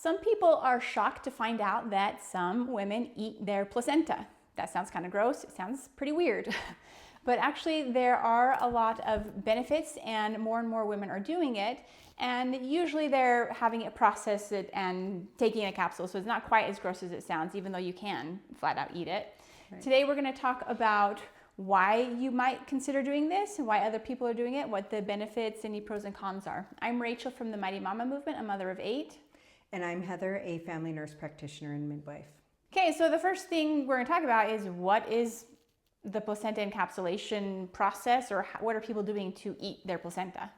Some people are shocked to find out that some women eat their placenta. That sounds kind of gross. It sounds pretty weird. But actually, there are a lot of benefits, and more women are doing it. And usually they're having it processed and taking a capsule. So it's not quite as gross as it sounds, even though you can flat out eat it. Right. Today, we're going to talk about why you might consider doing this and why other people are doing it, what the benefits, any pros and cons are. I'm Rachel from the Mighty Mama Movement, a mother of 8. And I'm Heather, a family nurse practitioner and midwife. Okay, so the first thing we're going to talk about is what is the placenta encapsulation process, or what are people doing to eat their placenta?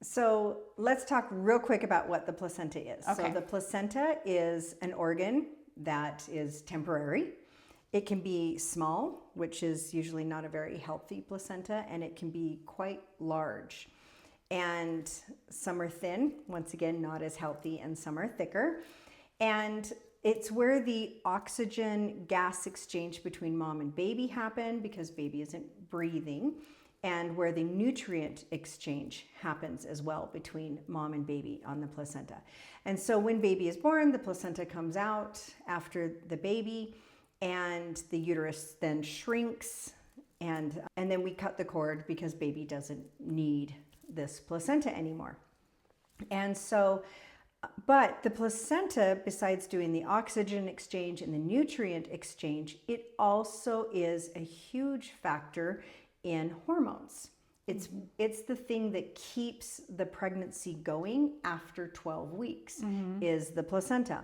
So let's talk real quick about what the placenta is. Okay. So the placenta is an organ that is temporary. It can be small, which is usually not a very healthy placenta, and it can be quite large. And some are thin, once again, not as healthy, and some are thicker. And it's where the oxygen gas exchange between mom and baby happen because baby isn't breathing, and where the nutrient exchange happens as well between mom and baby on the placenta. And so when baby is born, the placenta comes out after the baby, and the uterus then shrinks, and then we cut the cord because baby doesn't need this placenta anymore. And so, but the placenta, besides doing the oxygen exchange and the nutrient exchange, it also is a huge factor in hormones. It's the thing that keeps the pregnancy going after 12 weeks is the placenta.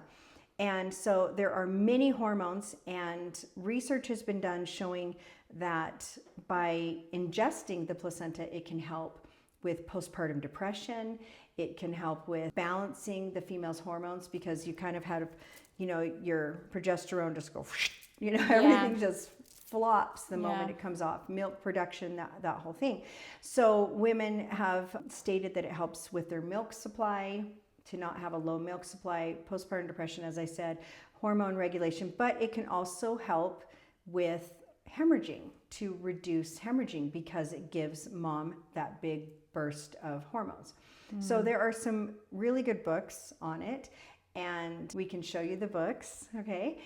And so there are many hormones, and research has been done showing that by ingesting the placenta, it can help with postpartum depression. It can help with balancing the female's hormones because you kind of have, your progesterone just go, everything just flops the moment it comes off. Milk production, that whole thing. So women have stated that it helps with their milk supply, to not have a low milk supply, postpartum depression, as I said, hormone regulation, but it can also help with hemorrhaging, to reduce hemorrhaging because it gives mom that big burst of hormones. So there are some really good books on it, and we can show you the books, okay,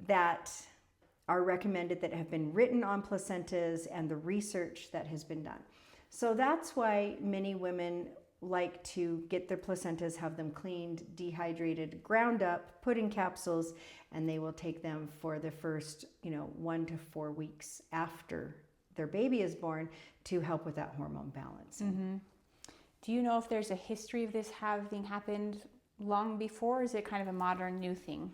that are recommended, that have been written on placentas, and the research that has been done. So that's why many women like to get their placentas, have them cleaned, dehydrated, ground up, put in capsules, and they will take them for the first 1 to 4 weeks after their baby is born to help with that hormone balance. Do you know if there's a history of this having happened long before, or is it kind of a modern new thing?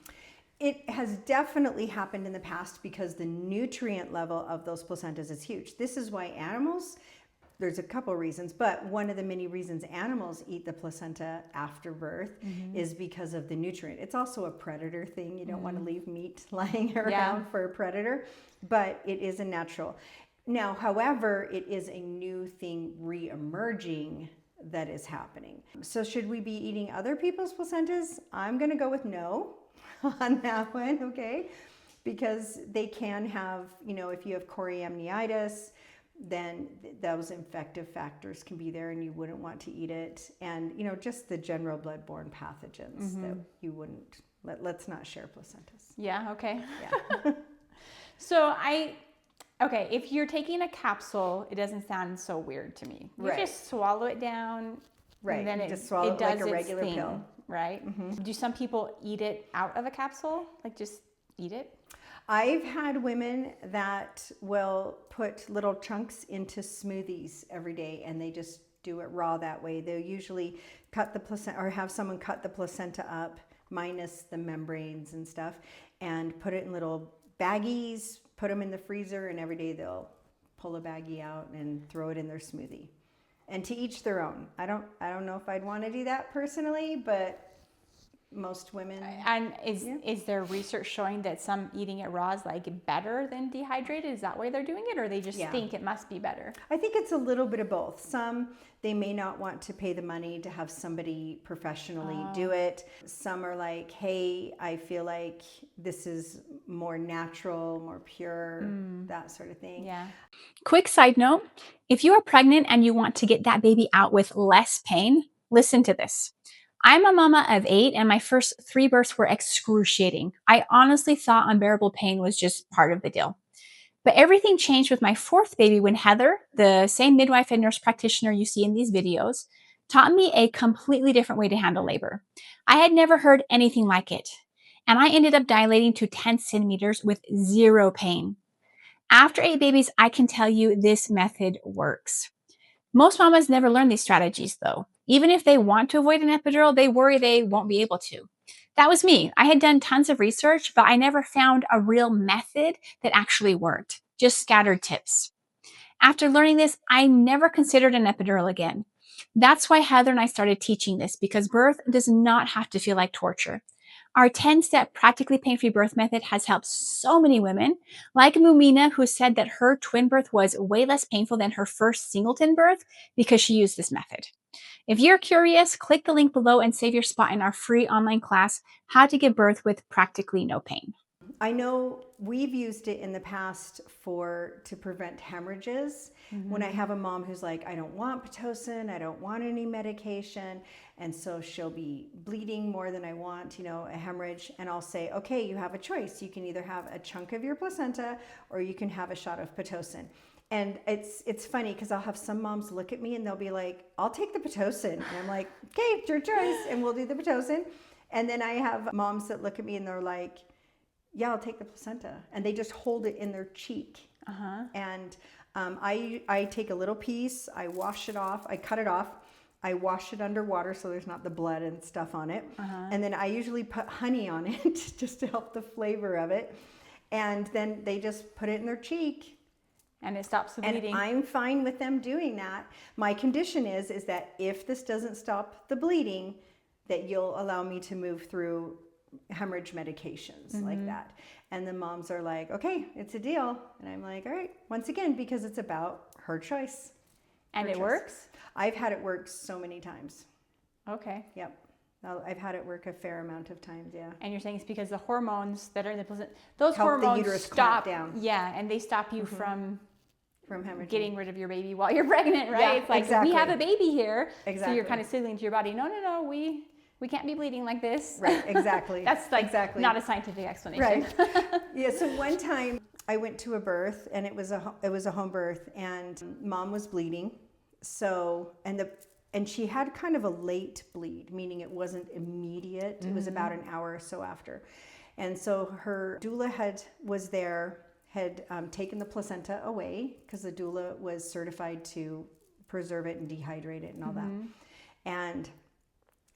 It has definitely happened in the past because the nutrient level of those placentas is huge. This is why animals, there's a couple reasons, but one of the many reasons animals eat the placenta after birth is because of the nutrient. It's also a predator thing. You don't want to leave meat lying around for a predator, but it is a natural. Now, however, it is a new thing re-emerging that is happening. So should we be eating other people's placentas? I'm going to go with no on that one, okay? Because they can have, if you have chorioamnitis, then those infective factors can be there and you wouldn't want to eat it. And, just the general bloodborne pathogens that you wouldn't, let's not share placentas. Yeah, okay. Yeah. Okay, if you're taking a capsule, it doesn't sound so weird to me. You just swallow it down. Right, And then just swallow it like a regular thing, pill. right? Do some people eat it out of a capsule? Like just eat it? I've had women that will put little chunks into smoothies every day, and they just do it raw that way. They'll usually cut the placenta, or have someone cut the placenta up, minus the membranes and stuff, and put it in little baggies, put them in the freezer, and every day they'll pull a baggie out and throw it in their smoothie. And to each their own. I don't know if I'd want to do that personally, but most women. And is there research showing that some eating it raw is like better than dehydrated? Is that why they're doing it, or they just think it must be better? I think it's a little bit of both. Some, they may not want to pay the money to have somebody professionally do it. Some are like, hey, I feel like this is more natural, more pure, that sort of thing. Yeah. Quick side note, if you are pregnant and you want to get that baby out with less pain, listen to this. I'm a mama of 8, and my first 3 births were excruciating. I honestly thought unbearable pain was just part of the deal. But everything changed with my 4th baby when Heather, the same midwife and nurse practitioner you see in these videos, taught me a completely different way to handle labor. I had never heard anything like it, and I ended up dilating to 10 centimeters with 0 pain. After 8 babies, I can tell you this method works. Most mamas never learn these strategies though. Even if they want to avoid an epidural, they worry they won't be able to. That was me. I had done tons of research, but I never found a real method that actually worked, just scattered tips. After learning this, I never considered an epidural again. That's why Heather and I started teaching this, because birth does not have to feel like torture. Our 10-step practically pain-free birth method has helped so many women, like Mumina, who said that her twin birth was way less painful than her first singleton birth because she used this method. If you're curious, click the link below and save your spot in our free online class, How to Give Birth with Practically No Pain. I know we've used it in the past to prevent hemorrhages. When I have a mom who's like, I don't want Pitocin, I don't want any medication, and so she'll be bleeding more than I want, a hemorrhage, and I'll say, okay, you have a choice. You can either have a chunk of your placenta or you can have a shot of Pitocin. And it's funny because I'll have some moms look at me and they'll be like, I'll take the Pitocin. And I'm like, okay, it's your choice, and we'll do the Pitocin. And then I have moms that look at me and they're like, yeah, I'll take the placenta. And they just hold it in their cheek. And I take a little piece, I wash it off, I cut it off, I wash it under water so there's not the blood and stuff on it. And then I usually put honey on it just to help the flavor of it. And then they just put it in their cheek. And it stops the bleeding. And I'm fine with them doing that. My condition is that if this doesn't stop the bleeding, that you'll allow me to move through hemorrhage medications like that. And the moms are like, okay, it's a deal. And I'm like, all right, once again, because it's about her choice. And it works? I've had it work so many times. Okay. Yep. I've had it work a fair amount of times, yeah. And you're saying it's because the hormones that are in the placenta, those help hormones the uterus stop clamp down. Yeah, and they stop you from hemorrhaging. Getting rid of your baby while you're pregnant, right? Yeah, it's like, exactly. we have a baby here. Exactly. So you're kind of signaling to your body, no, we can't be bleeding like this. Right, exactly. That's like not a scientific explanation. Right. Yeah, so one time I went to a birth and it was a home birth and mom was bleeding. So, and she had kind of a late bleed, meaning it wasn't immediate. It was about an hour or so after. And so her doula had taken the placenta away because the doula was certified to preserve it and dehydrate it and all that. And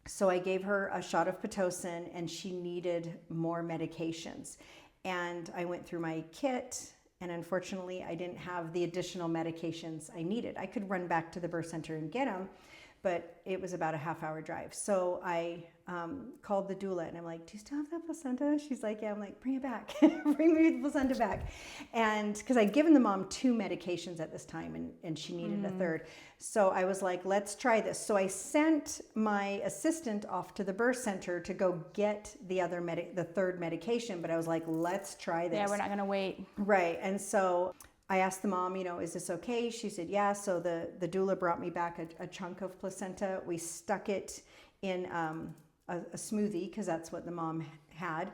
so I gave her a shot of Pitocin and she needed more medications. And I went through my kit and unfortunately I didn't have the additional medications I needed. I could run back to the birth center and get them, but it was about a half-hour drive. So I called the doula and I'm like, do you still have that placenta? She's like, yeah. I'm like, bring it back. Bring me the placenta back. And because I'd given the mom 2 medications at this time and she needed a third. So I was like, let's try this. So I sent my assistant off to the birth center to go get the third medication. But I was like, let's try this. Yeah, we're not going to wait. Right. And so I asked the mom, is this okay? She said, yeah. So the doula brought me back a chunk of placenta. We stuck it in a smoothie because that's what the mom had.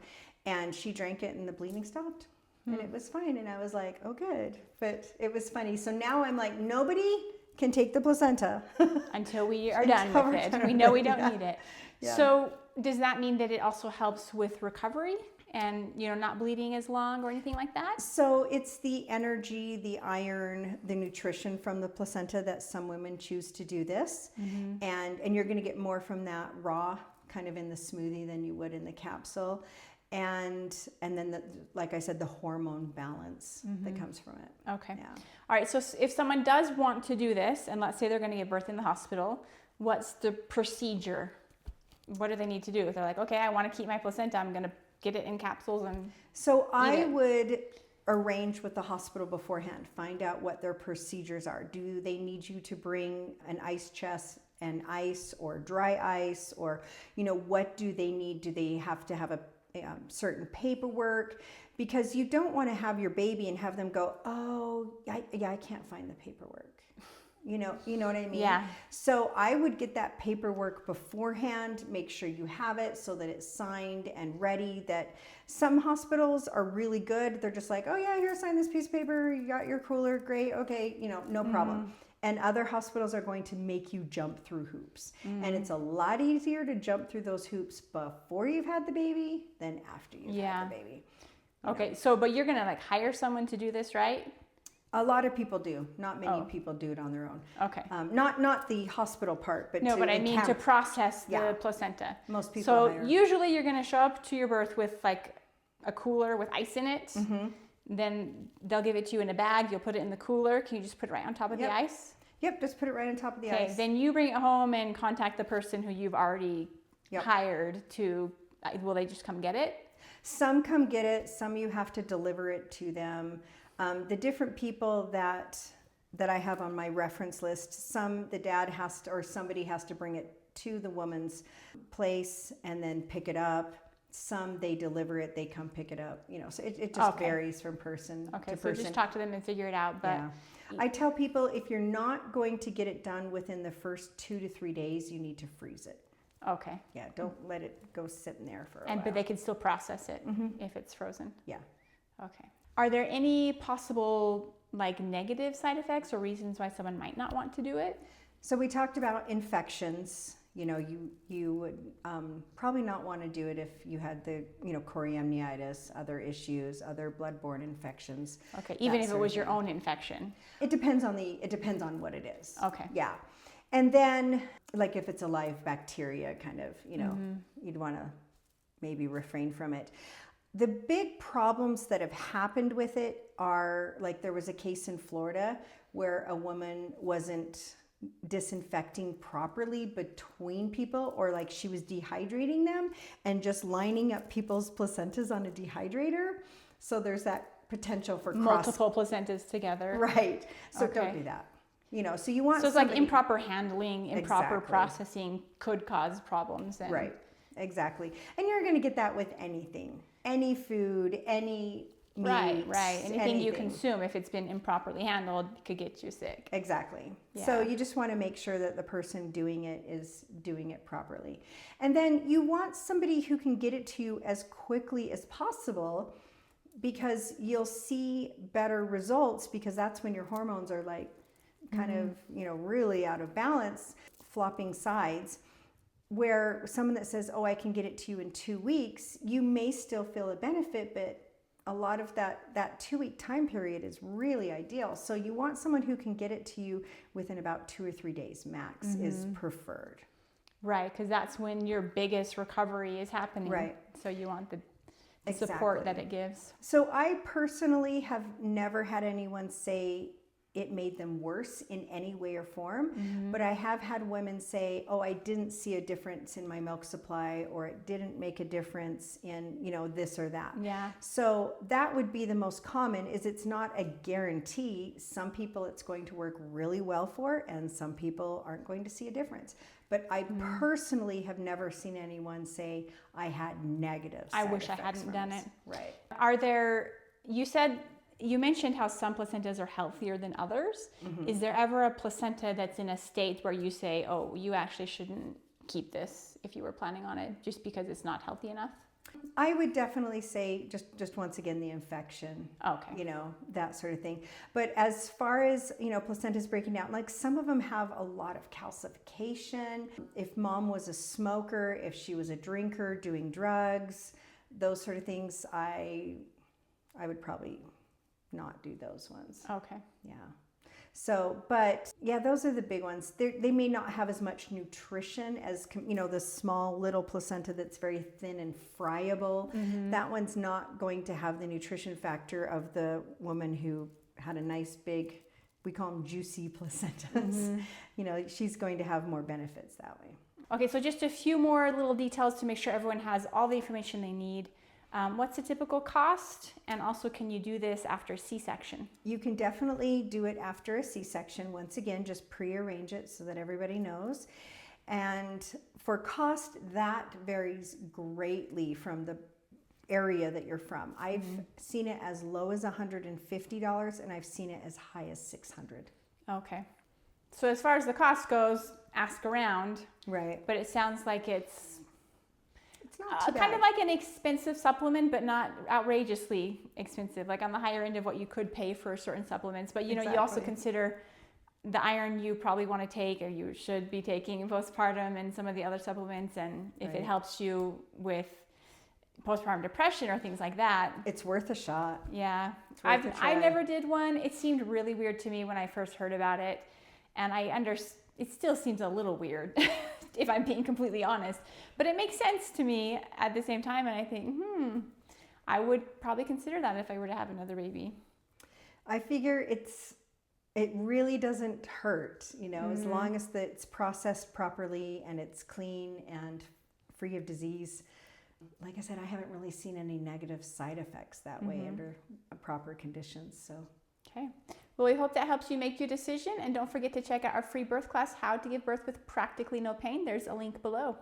And she drank it and the bleeding stopped. And it was fine. And I was like, oh, good. But it was funny. So now I'm like, nobody can take the placenta. Until we are done with it. We know we don't need it. Yeah. So does that mean that it also helps with recovery? And not bleeding as long or anything like that? So it's the energy, the iron, the nutrition from the placenta that some women choose to do this. And you're going to get more from that raw kind of in the smoothie than you would in the capsule. And then, like I said, the hormone balance that comes from it. Okay. Yeah. All right. So if someone does want to do this, and let's say they're going to give birth in the hospital, what's the procedure? What do they need to do? If they're like, okay, I want to keep my placenta, I'm going to get it in capsules and so I would arrange with the hospital beforehand, find out what their procedures are. Do they need you to bring an ice chest and ice or dry ice, or what do they need? Do they have to have a certain paperwork? Because you don't want to have your baby and have them go, oh, I can't find the paperwork. You know what I mean? Yeah. So I would get that paperwork beforehand, make sure you have it so that it's signed and ready. That some hospitals are really good. They're just like, oh yeah, here, sign this piece of paper. You got your cooler. Great. Okay. No problem. And other hospitals are going to make you jump through hoops. And it's a lot easier to jump through those hoops before you've had the baby than after you've had the baby. Okay. So, but you're going to like hire someone to do this, right? A lot of people do. Not many people do it on their own. Okay. Not the hospital part, but but I mean to process the placenta. Most people So hire. usually you're going to show up to your birth with like a cooler with ice in it. Then they'll give it to you in a bag. You'll put it in the cooler. Can you just put it right on top of the ice? Yep, just put it right on top of the Okay, ice. then you bring it home and contact the person who you've already hired to, will they just come get it? Some come get it. Some you have to deliver it to them. The different people that I have on my reference list, the dad has to, or somebody has to bring it to the woman's place and then pick it up. Some they deliver it, they come pick it up. So it just varies from person to person. So just talk to them and figure it out. But I tell people if you're not going to get it done within the first 2 to 3 days, you need to freeze it. Okay. Yeah, don't let it go sitting there for a while. But they can still process it if it's frozen. Yeah. Okay. Are there any possible like negative side effects or reasons why someone might not want to do it? So we talked about infections. You would probably not want to do it if you had the choriamnitis, other issues, other bloodborne infections. Okay, even if it was your own infection. It depends on what it is. Okay. Yeah. And then like if it's a live bacteria kind of, you'd want to maybe refrain from it. The big problems that have happened with it are like there was a case in Florida where a woman wasn't disinfecting properly between people, or like she was dehydrating them and just lining up people's placentas on a dehydrator. So there's that potential for multiple placentas together. Right. So don't do that. So you want it's like improper handling, improper processing could cause problems. Right. Exactly. And you're going to get that with anything, any food, any meat. Right. Anything you consume, if it's been improperly handled, could get you sick. Exactly. Yeah. So you just want to make sure that the person doing it is doing it properly. And then you want somebody who can get it to you as quickly as possible, because you'll see better results, because that's when your hormones are like kind of, really out of balance, flopping sides. Where someone that says, oh, I can get it to you in 2 weeks, you may still feel a benefit, but a lot of that 2 week time period is really ideal. So you want someone who can get it to you within about 2 or 3 days max is preferred. Right, because that's when your biggest recovery is happening. Right. So you want the support that it gives. So I personally have never had anyone say it made them worse in any way or form, but I have had women say, oh, I didn't see a difference in my milk supply, or it didn't make a difference in, this or that. Yeah. So that would be the most common. Is it's not a guarantee. Some people it's going to work really well for, and some people aren't going to see a difference. But I personally have never seen anyone say I had negative side I wish I effects hadn't from done it. Right. You mentioned how some placentas are healthier than others. Is there ever a placenta that's in a state where you say, oh, you actually shouldn't keep this if you were planning on it, just because it's not healthy enough? I would definitely say just once again, the infection, okay, that sort of thing. But as far as, placentas breaking down, like some of them have a lot of calcification. If mom was a smoker, if she was a drinker, doing drugs, those sort of things, I would probably not do those ones. Okay. Yeah. So, but yeah, those are the big ones. They may not have as much nutrition as, the small little placenta that's very thin and friable. That one's not going to have the nutrition factor of the woman who had a nice big, we call them juicy placentas. She's going to have more benefits that way. Okay, so just a few more little details to make sure everyone has all the information they need. What's the typical cost? And also, can you do this after C-section? You can definitely do it after a C-section. Once again, just pre-arrange it so that everybody knows. And for cost, that varies greatly from the area that you're from. I've seen it as low as $150, and I've seen it as high as $600. Okay. So as far as the cost goes, ask around. Right. But it sounds like it's not too kind bad. of like an expensive supplement, but not outrageously expensive, like on the higher end of what you could pay for certain supplements. But you know, you also Exactly. consider the iron you probably want to take, or you should be taking in postpartum, and some of the other supplements, and if it Right. helps you with postpartum depression or things like that. It's worth a shot. Yeah, It's worth a I try. never did one. It seemed really weird to me when I first heard about it, and it still seems a little weird if I'm being completely honest. But it makes sense to me at the same time, and I think, I would probably consider that if I were to have another baby. I figure it really doesn't hurt, you know, as long as it's processed properly and it's clean and free of disease. Like I said, I haven't really seen any negative side effects that way under proper conditions. So, Okay. Well, we hope that helps you make your decision. And don't forget to check out our free birth class, How to Give Birth with Practically No Pain. There's a link below.